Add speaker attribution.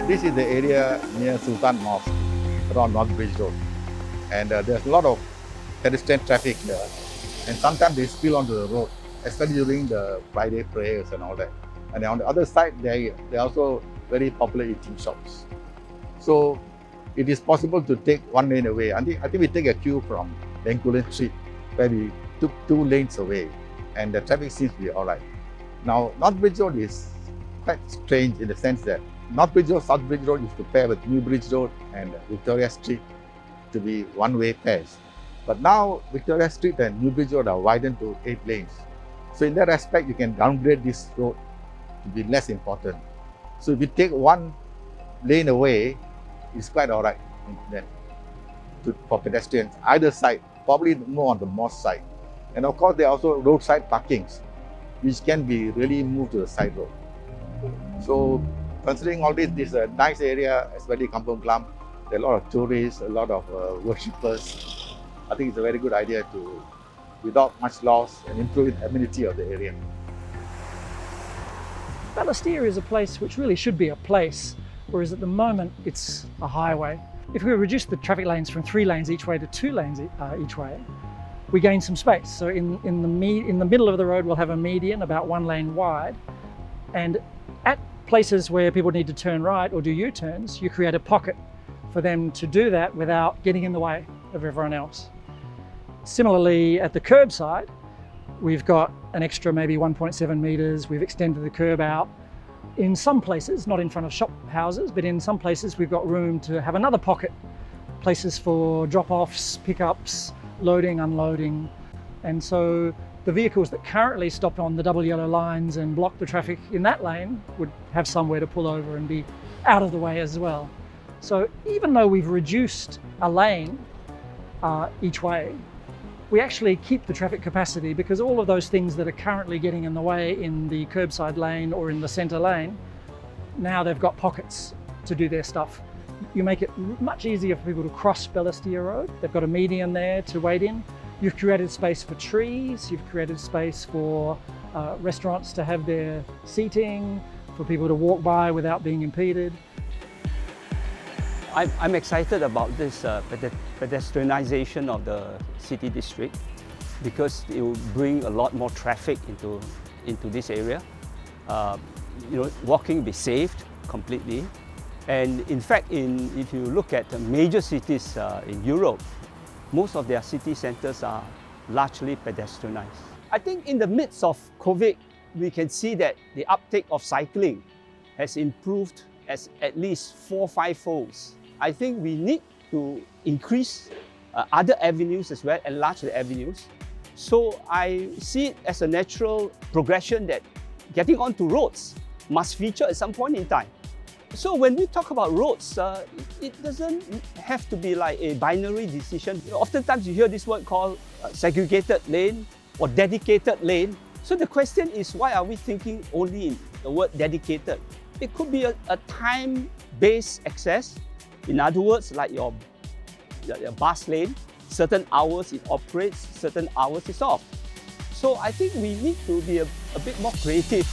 Speaker 1: This is the area near Sultan Mosque, around North Bridge Road. And there's a lot of pedestrian traffic here. And sometimes they spill onto the road, especially during the Friday prayers and all that. And on the other side, there are also very popular eating shops. So it is possible to take one lane away. I think we take a cue from Bencoolen Street, where we took 2 lanes away, and the traffic seems to be all right. Now, North Bridge Road is quite strange in the sense that North Bridge Road, South Bridge Road used to pair with New Bridge Road and Victoria Street to be one-way pairs. But now Victoria Street and New Bridge Road are widened to 8 lanes. So in that aspect, you can downgrade this road to be less important. So if you take 1 lane away, it's quite all right then for pedestrians. Either side, probably more on the mosque side. And of course, there are also roadside parkings, which can be really moved to the side road. So considering all this is a nice area, especially Kampung Glam. There are a lot of tourists, a lot of worshippers. I think it's a very good idea to, without much loss, and improve the amenity of the area.
Speaker 2: Balestier is a place which really should be a place, whereas at the moment it's a highway. If we reduce the traffic lanes from 3 lanes each way to 2 lanes each way, we gain some space. So in the middle of the road, we'll have a median about 1 lane wide, and at places where people need to turn right or do U-turns, you create a pocket for them to do that without getting in the way of everyone else. Similarly, at the curbside, we've got an extra maybe 1.7 meters. We've extended the curb out. In some places, not in front of shop houses, but in some places we've got room to have another pocket, places for drop-offs, pickups, loading, unloading. And so the vehicles that currently stop on the double yellow lines and block the traffic in that lane would have somewhere to pull over and be out of the way as well. So even though we've reduced a lane each way, we actually keep the traffic capacity, because all of those things that are currently getting in the way in the curbside lane or in the centre lane, now they've got pockets to do their stuff. You make it much easier for people to cross Balestier Road. They've got a median there to wait in. You've created space for trees, you've created space for restaurants to have their seating, for people to walk by without being impeded.
Speaker 3: I'm excited about this pedestrianization of the city district, because it will bring a lot more traffic into this area. Walking will be saved completely. And in fact, if you look at the major cities in Europe, most of their city centers are largely pedestrianized. I think in the midst of COVID, we can see that the uptake of cycling has improved at least 4 or 5 folds. I think we need to increase other avenues as well, enlarge the avenues. So I see it as a natural progression that getting onto roads must feature at some point in time. So when we talk about roads, it doesn't have to be like a binary decision. Oftentimes you hear this word called segregated lane or dedicated lane. So the question is, why are we thinking only in the word dedicated? It could be a time-based access. In other words, like your bus lane, certain hours it operates, certain hours it's off. So I think we need to be a bit more creative.